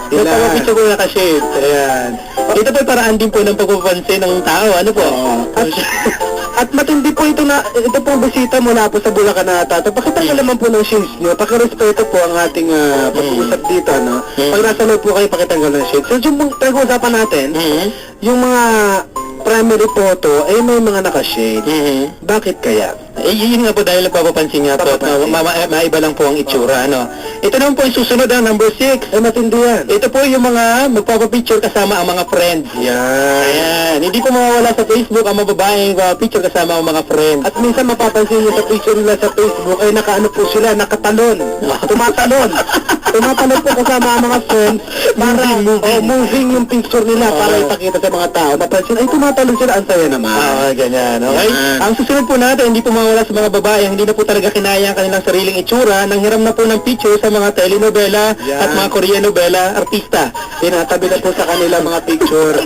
Nagpapapicture po naka-shade. Ayan. Ito po paraan din po ng pagpapansin ng tao. Ano po? At matindi po ito po bisita mula po sa Bulacan na Tato. Pakita ko naman po ng shades nyo. Pakirespeto po ang ating pag-uusap dito, no? Pag nasa loob po kayo, pakitanggal ng shades. So, yung pag-uusapan natin, yung mga primary photo, ay may mga naka-shade. Bakit kaya? Yun nga po dahil nagpapapansin nga po. Maiba lang po ang itsura, ano. Ito naman po yung susunod, number 6. Ay, matindi yan. Ito po yung mga magpapapicture kasama ang mga friends. Yan. Ayan. Hindi po mawawala sa Facebook ang mga babaeng picture kasama ang mga friends. At minsan mapapansin nyo sa picture nila sa Facebook, ay nakaano po sila, nakatalon. Tumatalon. Tumatalon po kasama ang mga friends. Para, moving yung picture nila para ipakita sa mga tao. Napansin, ay tumatalon sila, ang saya naman. Ganyan. Okay? Ang susunod po natin, hindi po mawawala sa mga babae, hindi na po talaga kinaya ang kanilang sariling itsura, nanghiram na po ng picture sa mga telenovela at mga Korean novela artista. Tinatabi na po sa kanila mga picture.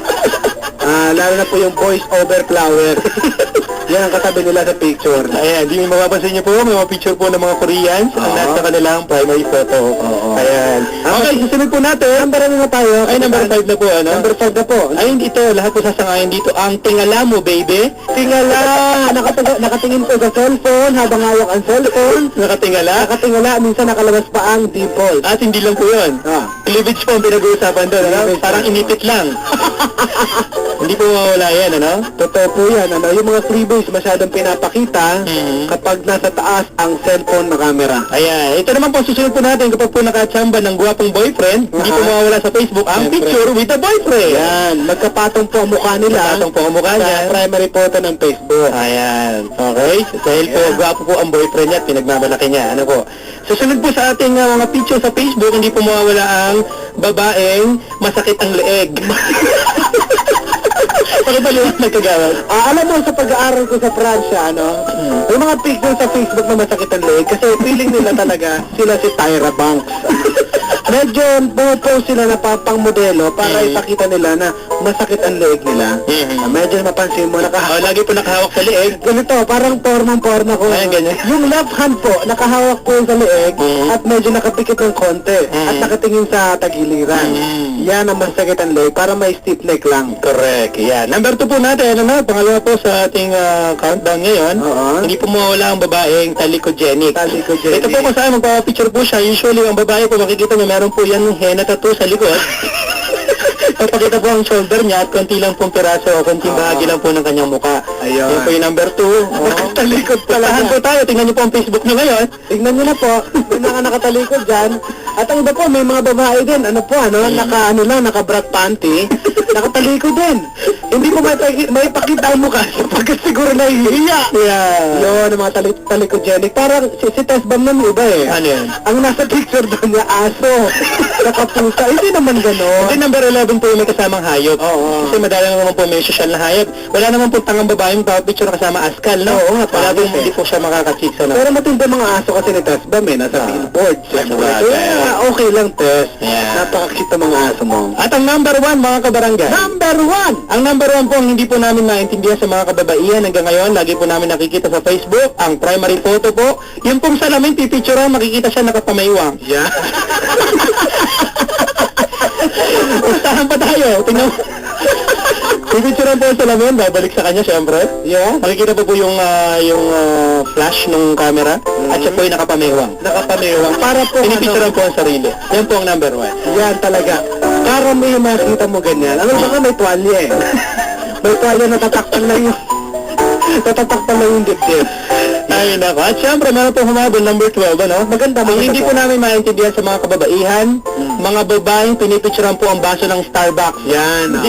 Lalo na po yung voice over flower. Yan ang katabi nila sa picture. Ayan, di mapapansin niyo po, may mga picture po ng mga Koreans ang nasa kanilang primary photo. Ayan. Okay, susunod po natin. Number ano na tayo? Ay, number 5 na po, ano? Number 5 na po. Ay, hindi ito. Lahat po sasangayin dito. Ang tingala mo, baby. Tingala! Nakatingin po sa cellphone habang hawak ang cellphone. Nakatingala. Nakatingala, minsan nakalabas pa ang default. At hindi lang po yun. Cleavage po ang pinag-uusapan doon, ano? Parang inipit lang. Hindi po mawala yan, ano? Totoo po yan, ano? Yung mga freebies masyadong pinapakita kapag nasa taas ang cellphone na camera. Ayan. Ito naman po, susunod po natin kapag po nakachamba ng guwapong boyfriend, hindi po mawawala sa Facebook ang picture with the boyfriend. Yan. Magkapatong po ang mukha nila. Magkapatong po ang mukha niya. Sa primary photo ng Facebook. Ayan. Okay? Dahil po, gwapo po ang boyfriend niya at pinagmamalaki niya. Ano po? Susunod po sa ating mga picture sa Facebook, hindi po mawawala ang babaeng masakit ang leeg. Pakipaliwanag nagkagawad. Alam mo, sa pag-aaral ko sa Pransya, ano, yung mga picture sa Facebook na masakit ang leeg, kasi feeling nila talaga sila si Tyra Banks. Medyo pupost sila na pang modelo para ipakita nila na masakit ang leeg nila. Medyo mapansin mo, lagi po nakahawak sa leeg. Ganito, parang porma ko. Ayan, ganyan. Yung left hand po, nakahawak po sa leeg at medyo nakapikit ng konti at nakatingin sa tagiliran. Yan ang masakit ang leeg para may stiff neck lang. Correct. Yan. Number 2 po natin, ano, pangalawa po sa ating countdown ngayon. Hindi po mawawala ang babaeng talikogenic. Ito po kung saan magpapapicture po siya. Usually, ang babae po makikita niyo meron po yan henna tattoo sa likod. Papakita po ang shoulder niya at konti lang pong piraso o konting bahagi lang po ng kanyang muka. Ayun. Yan po yung number 2. Talikod pala. Tahan po tayo. Tingnan niyo po ang Facebook niyo ngayon. Tingnan niyo na po. May mga nakatalikod dyan. At ang iba po, may mga babae din. Ano po, naka-brat panty. Nakatalikod din. Hindi ko may pakita ang mukha sapagkat siguro nahihiya. Yun, ang mga talikogenic. Parang si Tess Bam naman iba eh. Ano yan? Ang nasa picture doon niya, aso. Nakapusa. Hindi naman gano'n. Hindi, number 11 po yung may kasamang hayop. Kasi madala naman po may social na hayop. Wala naman po tangang babaeng picture kasama askal, no? Oo nga, wala po hindi po siya makakachicks, no? Pero matindi mga aso kasi ni Tess Bam eh. Nasa billboard. Okay lang, Tess. Napakakita mga aso mo. At ang number 1, mga kabarangay. Number 1! Ang number 1 po, ang hindi po namin maintindihan sa mga kababaihan hanggang ngayon, lagi po namin nakikita sa Facebook, ang primary photo po, yung pong salamin, pipicturean, makikita siya nakapamaywang. Yeah. Usahan pa tayo, tingnan mo. Pipicturean po yung salamin, babalik sa kanya, syempre. Yeah. Makikita po yung flash ng camera, at siya po yung nakapamaywang. Nakapamaywang. Para po, pinipicturean po ang sarili. Yan po ang number 1. Yan talaga. Karami yung makikita mo ganyan. Ano ba nga may tuwalya eh. May tuwalya na tatakpan lang yung dibdib. Ay, nako. At syempre, meron po humabol, number 12, ano? Maganda mo. Ang hindi po namin maintindihan sa mga kababaihan, mga babaeng pinipicturean po ang baso ng Starbucks. Yan.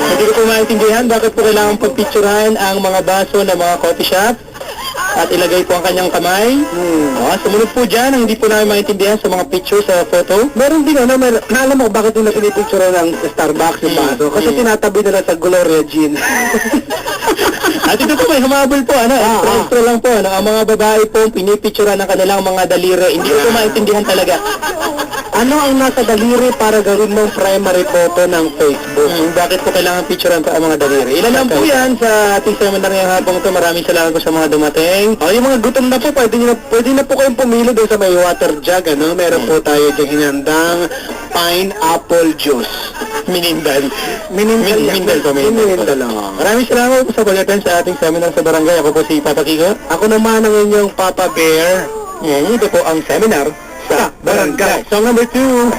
Hindi ko po maintindihan bakit po kailangan pagpicturean ang mga baso ng mga coffee shop at ilagay po ang kanyang kamay. Sumunod po dyan ang hindi po namin maintindihan sa mga pictures sa photo. Meron din alam mo bakit nila pinipicture ng Starbucks yung baso? Kasi tinatabi nila sa Gloria Jean. At ito po may humabol po, extra lang po, ang mga babae po pinipicturean ng kanilang mga daliri. Hindi ko po maintindihan talaga. Ano ang nasa daliri para gawin mong primary photo ng Facebook? Bakit po kailangan picturean pa ang mga daliri? Ilan lang po yan sa ating seminar ngayong hapon ito. Maraming salamat po sa mga dumating. Yung mga gutom na po, pwede na po kayong pumili doon sa may water jug, ano? Meron po tayo dyan hinandang pineapple juice. Minindal. Minindal po. Maraming salamat po sa pag-attend sa ating seminar sa barangay. Ako po si Papa Kiko. Ako naman ang inyong Papa Bear. Ito po ang seminar sa barangay. Song number 2.